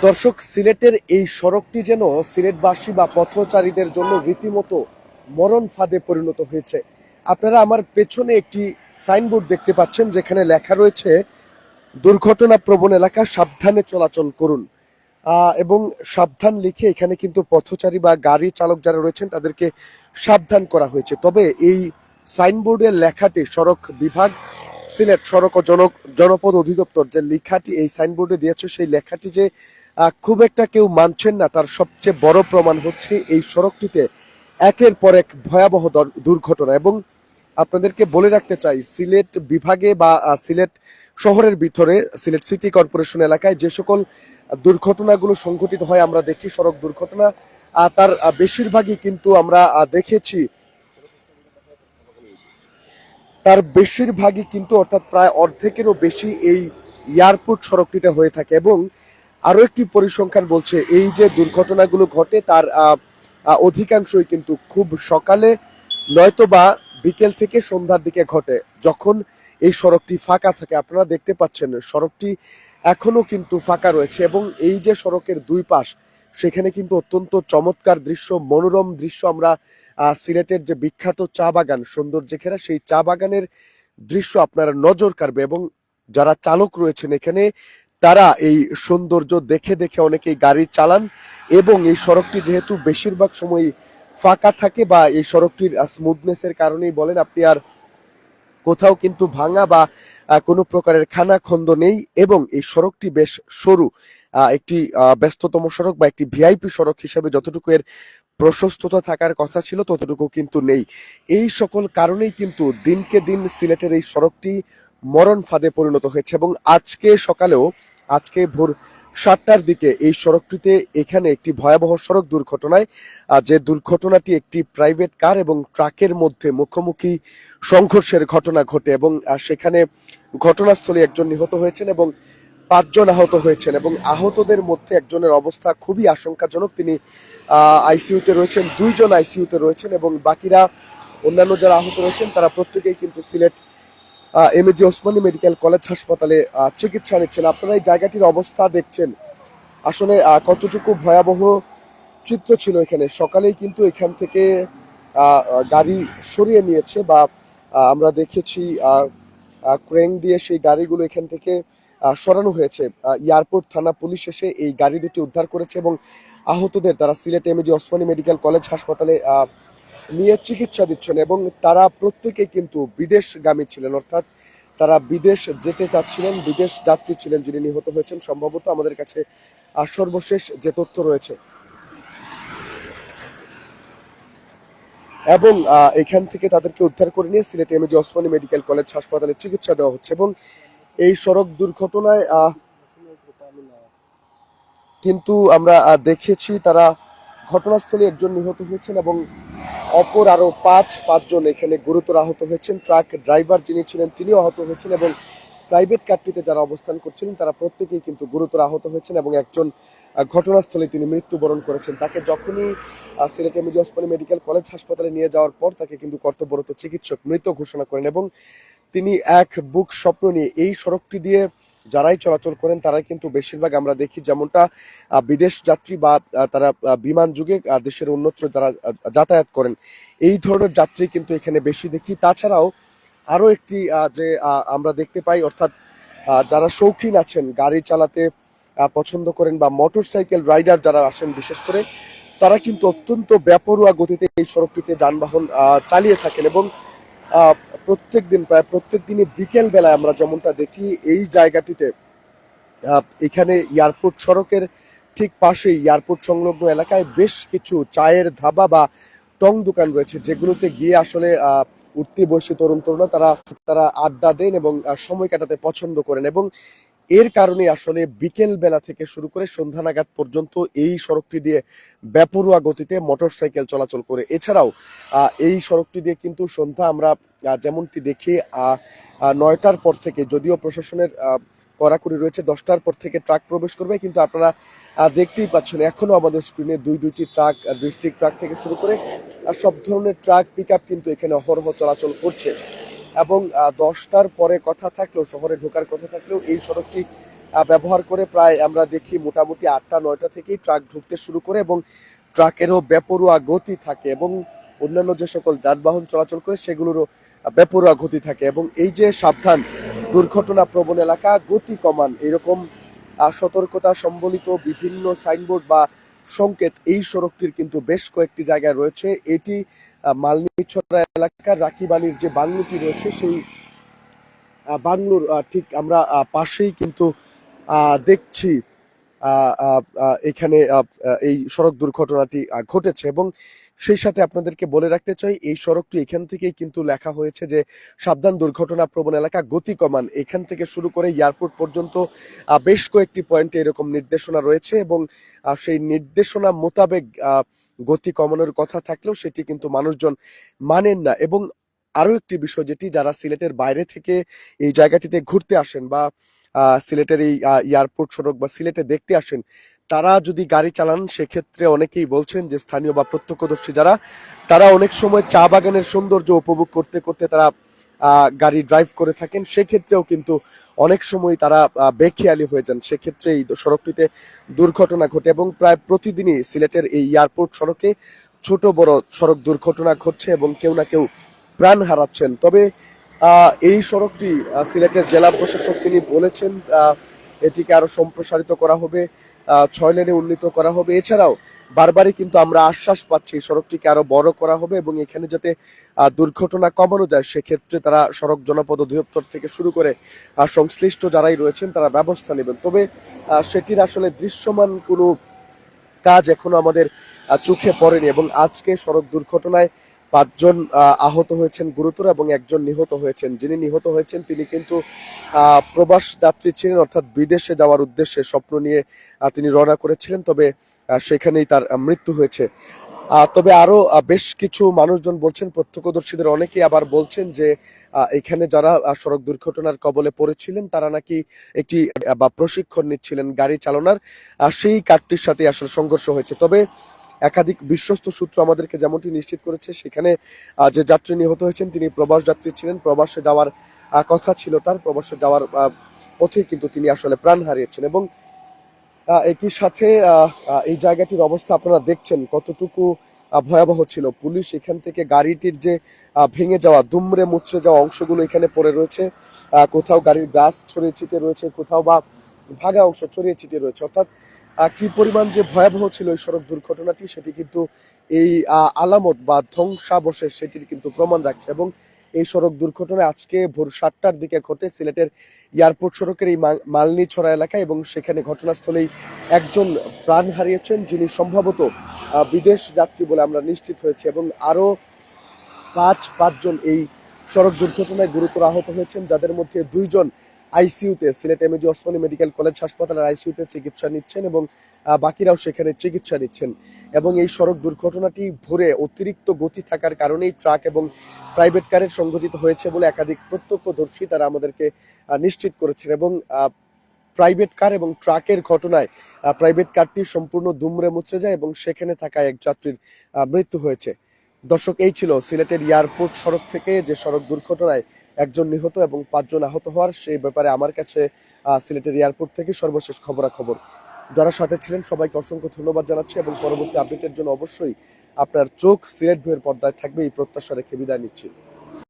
দর্শক, সিলেটের এই সড়কটি যেন সিলেটবাসী বা পথচারীদের জন্য রীতিমতো মরণ ফাঁদে পরিণত হয়েছে। আপনারা আমার পেছনে একটি সাইনবোর্ড দেখতে পাচ্ছেন, যেখানে লেখা রয়েছে দুর্ঘটনা প্রবণ এলাকা, সাবধানে চলাচল করুন। এবং সাবধান লিখে এখানে কিন্তু পথচারী বা গাড়ি চালক যারা রয়েছেন তাদেরকে সাবধান করা হয়েছে। তবে এই সাইনবোর্ডের লেখাটি সড়ক বিভাগ, সিলেট সড়ক ও জনপদ অধিদপ্তর যে লেখাটি এই সাইনবোর্ডে দিয়েছে, সেই লেখাটি যে খুব একটা কেউ মানছেন না, তার সবচেয়ে বড় প্রমাণ হচ্ছে এই সড়কটিতে একের পর এক ভয়াবহ দুর্ঘটনা। এবং আপনাদেরকে বলে রাখতে চাই, সিলেট বিভাগে বা সিলেট শহরের ভিতরে সিলেট সিটি কর্পোরেশন এলাকায় যে সকল দুর্ঘটনাগুলো সংঘটিত হয় আমরা দেখি, সড়ক দুর্ঘটনা, তার বেশিরভাগই কিন্তু আমরা দেখেছি, তার বেশিরভাগই কিন্তু অর্থাৎ প্রায় অর্ধেকেরও বেশি এই এয়ারপোর্ট সড়কটিতে হয়ে থাকে। এবং আরো একটি পরিসংখ্যান বলছে এই যে দুর্ঘটনাগুলো ঘটে তার অধিকাংশই কিন্তু খুব সকালে নয়তো বা বিকেল থেকে সন্ধ্যার দিকে ঘটে, যখন এই সড়কটি ফাঁকা থাকে। আপনারা দেখতে পাচ্ছেন সড়কটি এখনো কিন্তু ফাঁকা রয়েছে এবং এই যে সড়কের দুই পাশ, সেখানে কিন্তু অত্যন্ত চমৎকার দৃশ্য, মনোরম দৃশ্য। আমরা সিলেটের যে বিখ্যাত চা বাগান সৌন্দর্যে ঘেরা, সেই চা বাগানের দৃশ্য আপনারা নজর কাড়বে। এবং যারা চালক রয়েছেন এখানে, তারা এই সৌন্দর্য দেখে দেখে অনেকেই গাড়ি চালান। এবং এই সড়কটি যেহেতু বেশিরভাগ সময় ফাঁকা থাকে বা এই সড়কটির স্মুথনেসের কারণেই বলেন আপনি, আর কোথাও কিন্তু ভাঙা বা কোনো প্রকারের খানাখন্দ নেই। এবং এই সড়কটি বেশ সরু, একটি ব্যস্ততম সড়ক বা একটি ভিআইপি সড়ক হিসেবে যতটুকু এর প্রশস্ততা থাকার কথা ছিল ততটুকু কিন্তু নেই। এই সকল কারণেই কিন্তু দিনকে দিন সিলেটের এই সড়কটি মরণ ফাঁদে পরিণত হয়েছে। এবং আজকে সকালেও, আজকে ভোর 7টার দিকে এই সড়কটিতে এখানে একটি ভয়াবহ সড়ক দুর্ঘটনায়, যে দুর্ঘটনাটি একটি প্রাইভেট কার এবং ট্রাকের মধ্যে মুখোমুখি সংঘর্ষের ঘটনা ঘটে। এবং সেখানে ঘটনাস্থলে একজন নিহত হয়েছেন এবং 5জন আহত হয়েছেন। এবং আহতদের মধ্যে একজনের অবস্থা খুবই আশঙ্কাজনক, তিনি আইসিইউতে রয়েছেন, 2জন আইসিইউতে রয়েছেন। এবং বাকিরা, অন্যান্য যারা আহত রয়েছেন তারা প্রত্যেকেই কিন্তু Sylhet MAG Osmani medical college হাসপাতালে চিকিৎসা নিচ্ছেন। আপনারা এই জায়গাটির অবস্থা দেখছেন, আসলে কতটুকু ভয়াবহ চিত্র ছিল এখানে। সকালেই কিন্তু এখান থেকে গাড়ি সরিয়ে নিয়েছে বা আমরা দেখেছি ক্রেন দিয়ে সেই গাড়িগুলো এখান থেকে সরানো হয়েছে। এয়ারপোর্ট থানা পুলিশ এসে এই গাড়ি দুটি উদ্ধার করেছে এবং আহতদের তারা Sylhet MAG Osmani medical college হাসপাতালে নিয়ে চিকিৎসা দিচ্ছেন। এবং তারা প্রত্যেকে কিন্তু বিদেশগামী ছিলেন, অর্থাৎ তারা বিদেশ যেতে চাচ্ছিলেন, বিদেশ যাত্রী ছিলেন যিনি নিহত হয়েছেন, সম্ভবত আমাদের কাছে সর্বশেষ যে তথ্য রয়েছে। এবং এখান থেকে তাদেরকে উদ্ধার করে নিয়ে Sylhet MAG Osmani medical college হাসপাতালে চিকিৎসা দেওয়া হচ্ছে। এবং এই সড়ক দুর্ঘটনায় কিন্তু আমরা দেখেছি তারা ঘটনাস্থলে একজন নিহত হয়েছেন এবং অপর আরো পাঁচজন এখানে গুরুতর আহত হয়েছেন। ট্রাক ড্রাইভার যিনি ছিলেন তিনিও আহত হয়েছেন এবং প্রাইভেট কারটিতে যারা অবস্থান করছিলেন তারা প্রত্যেকেই কিন্তু গুরুতর আহত হয়েছেন এবং একজন ঘটনাস্থলে তিনি মৃত্যুবরণ করেছেন। তাকে যখনই Sylhet MAG Osmani medical college হাসপাতালে নিয়ে যাওয়ার পর তাকে কিন্তু কর্তব্যরত চিকিৎসক মৃত ঘোষণা করেন। এবং তিনি এক বুক স্বপ্ন নিয়ে এই সড়কটি দিয়ে যারাই চলাচল করেন তারাই কিন্তু বেশিরভাগ আমরা দেখি যেমনটা বিদেশ যাত্রী বা তারা বিমান যুগে দেশের অন্যত্র যারা যাতায়াত করেন, এই ধরনের যাত্রী কিন্তু এখানে বেশি দেখি। তাছাড়াও আরো একটি যে আমরা দেখতে পাই, অর্থাৎ যারা শৌখিন আছেন, গাড়ি চালাতে পছন্দ করেন বা মোটরসাইকেল রাইডার যারা আসেন বিশেষ করে, তারা কিন্তু অত্যন্ত বেপরোয়া গতিতে এই সড়কটিতে যানবাহন চালিয়ে থাকেন। এবং প্রায় প্রত্যেক দিনই বিকেল বেলায় আমরা যেমনটা দেখি এই জায়গাটিতে, এখানে এয়ারপোর্ট সড়কের ঠিক পাশেই এয়ারপোর্ট সংলগ্ন এলাকায় বেশ কিছু চায়ের ধাবা বা টং দোকান রয়েছে, যেগুলোতে গিয়ে আসলে উঠতি বয়সী তরুণ তরুণা তারা আড্ডা দেন এবং সময় কাটাতে পছন্দ করেন। এবং এর কারণে আসলে বিকেল বেলা থেকে শুরু করে সন্ধ্যা নাগাদ পর্যন্ত এই সড়কটি দিয়ে বেপরোয়া গতিতে মোটরসাইকেল চলাচল করে। এছাড়াও এই সড়কটি দিয়ে কিন্তু সন্ধ্যা আমরা যেমনটি দেখি 9টার পর থেকে, যদিও প্রশাসনের কড়াকড়ি রয়েছে, 10টার পর থেকে ট্রাক প্রবেশ করবে, কিন্তু আপনারা দেখতেই পাচ্ছেন এখনো আমাদের স্ক্রিনে দুইটি ট্রাক, ডিস্ট্রিক্ট ট্রাক থেকে শুরু করে সব ধরনের ট্রাক পিক আপ কিন্তু এখানে অহরহ চলাচল করছে। এবং 10টার পরে কথা থাকলেও, শহরে ঢোকার কথা থাকলেও এই সড়কটি ব্যবহার করে প্রায় আমরা দেখি মোটামুটি 8টা-9টা থেকেই ট্রাক ঢুকতে শুরু করে এবং ট্রাকেরও বেপরোয়া গতি থাকে এবং অন্যান্য যে সকল যানবাহন চলাচল করে সেগুলোরও বেপরোয়া গতি থাকে এবং এই যে সাবধান দুর্ঘটনা প্রবণ এলাকা গতি কমান এরকম সতর্কতা সম্বলিত বিভিন্ন সাইনবোর্ড বা সংকেত এই সড়কটির কিন্তু বেশ কয়েকটি জায়গায় রয়েছে। এটি মালনীছড়া এলাকার রাকিবালির যে বাংলোটি রয়েছে সেই বাংলোর ঠিক আমরা পাশেই কিন্তু দেখছি এখানে এই সড়ক দুর্ঘটনাটি ঘটেছে এবং সেই সাথে আপনাদেরকে বলে রাখতে চাই এই সড়কটি এখান থেকেই কিন্তু লেখা হয়েছে যে সাবধান দুর্ঘটনা প্রবণ এলাকা গতি কমান। এখান থেকে শুরু করে এয়ারপোর্ট পর্যন্ত বেশ কয়েকটি পয়েন্টে এরকম নির্দেশনা রয়েছে এবং সেই নির্দেশনা মোতাবেক গতি কমানোর কথা থাকলেও সেটি কিন্তু মানুষজন মানেন না। এবং আরো একটি বিষয় যেটি যারা সিলেটের বাইরে থেকে এই জায়গাটিতে ঘুরতে আসেন বা সিলেটের এই এয়ারপোর্ট সড়ক বা সিলেটে দেখতে আসেন তারা যদি গাড়ি চালান সেক্ষেত্রে অনেকেই বলছেন যে স্থানীয় বা প্রত্যক্ষদর্শী যারা তারা অনেক সময় চা বাগানের সৌন্দর্য উপভোগ করতে করতে তারা গাড়ি ড্রাইভ করে থাকেন, সেক্ষেত্রেও কিন্তু অনেক সময় তারা বেখেয়ালি হয়ে যান, সেক্ষেত্রে এই সড়কটিতে দুর্ঘটনা ঘটে এবং প্রায় প্রতিদিনই সিলেটের এই এয়ারপোর্ট সড়কে ছোট বড় সড়ক দুর্ঘটনা ঘটছে এবং কেউ না কেউ প্রাণ হারাচ্ছেন। তবে এই সড়কটি সিলেটের জেলা প্রশাসক তিনি বলেছেন এটিকে আরো সম্প্রসারিত করা হবে, 6 লেনে উন্নীত করা হবে। এছাড়াও বারবারই কিন্তু আমরা আশ্বাস পাচ্ছি সড়কটিকে আরো বড় করা হবে এবং এখানে যাতে দুর্ঘটনা কমানো যায় সেক্ষেত্রে তারা সড়ক জনপদ অধিদপ্তর থেকে শুরু করে সংশ্লিষ্ট যারাই রয়েছেন তারা ব্যবস্থা নেবেন। তবে সেটির আসলে দৃশ্যমান কোনো কাজ এখনো আমাদের চোখে পড়েনি এবং আজকে সড়ক দুর্ঘটনায় 5 জন আহত হয়েছেন গুরুতর এবং 1 জন নিহত হয়েছেন। যিনি নিহত হয়েছেন তিনি কিন্তু প্রবাস যাত্রী ছিলেন, অর্থাৎ বিদেশে যাওয়ার উদ্দেশ্যে স্বপ্ন নিয়ে তিনি রওনা করেছিলেন, তবে সেখানেই তার মৃত্যু হয়েছে। তবে আরো বেশ কিছু মানুষজন বলছেন, প্রত্যক্ষদর্শীদের অনেকেই আবার বলছেন যে এখানে যারা সড়ক দুর্ঘটনার কবলে পড়েছিলেন তারা নাকি একটি বা প্রশিক্ষণ নিচ্ছিলেন গাড়ি চালানোর, সেই কারটির সাথে আসলে সংঘর্ষ হয়েছে। তবে একাধিক বিশ্বস্ত সূত্র আমাদেরকে যেমনটি নিশ্চিত করেছে সেখানে যে যাত্রী নিহত হয়েছেন তিনি প্রবাস যাত্রী ছিলেন, প্রবাসে যাওয়ার কথা ছিল তার, প্রবাসে যাওয়ার পথে কিন্তু তিনি আসলে প্রাণ হারিয়েছেন। এবং একই সাথে এই জায়গাটির অবস্থা আপনারা দেখছেন কতটুকু ভয়াবহ ছিল। পুলিশ এখান থেকে গাড়িটির যে ভেঙে যাওয়া দুমড়ে মুচড়ে যাওয়া অংশগুলো এখানে পড়ে রয়েছে, কোথাও গাড়ির গ্লাস ছড়িয়ে ছিটিয়ে রয়েছে, কোথাও বা ভাঙা অংশ ছড়িয়ে ছিটিয়ে রয়েছে। অর্থাৎ কি পরিমাণ যে ভয়াবহ ছিল এই সড়ক দুর্ঘটনাটি সেটি কিন্তু এই আলামত বা ধ্বংসাবশেষ সেটির কিন্তু প্রমাণ রাখছে। এবং এই সড়ক দুর্ঘটনা আজকে ভোর 7টার দিকে ঘটে সিলেটের এয়ারপোর্ট সড়কের এই মালনীছড়া এলাকায় এবং সেখানে ঘটনাস্থলেই 1 জন প্রাণ হারিয়েছেন যিনি সম্ভবত বিদেশ যাত্রী বলে আমরা নিশ্চিত হয়েছি এবং আরো 5 জন এই সড়ক দুর্ঘটনায় গুরুতর আহত হয়েছেন, যাদের মধ্যে 2 জন আইসিইউতে Sylhet MAG Osmani medical college হাসপাতালের আইসিইউতে চিকিৎসা নিচ্ছেন এবং বাকিরাও সেখানে চিকিৎসা নিচ্ছেন। এবং এই সড়ক দুর্ঘটনাটি ভোরে অতিরিক্ত গতি থাকার কারণেই ট্রাক এবং প্রাইভেট কারের সংঘটিত হয়েছে বলে একাধিক প্রত্যক্ষদর্শী তারা আমাদেরকে নিশ্চিত করেছেন। এবং প্রাইভেট কার এবং ট্রাকের ঘটনায় প্রাইভেট কারটি সম্পূর্ণ দুমড়ে মুচড়ে যায় এবং সেখানে থাকা এক যাত্রীর মৃত্যু হয়েছে। দর্শক, এই ছিল সিলেটের এয়ারপোর্ট সড়ক থেকে যে সড়ক দুর্ঘটনায় 1 জন নিহত এবং 5 জন আহত হওয়ার সেই ব্যাপারে আমার কাছে সিলেটের এয়ারপোর্ট থেকে সর্বশেষ খবরাখবর। যারা সাথে ছিলেন সবাইকে অসংখ্য ধন্যবাদ জানাচ্ছি এবং পরবর্তী আপডেটের জন্য অবশ্যই আপনার চোখ সিলেট ভিউয়ের পর্দায় থাকবে এই প্রত্যাশা রেখে বিদায় নিচ্ছি।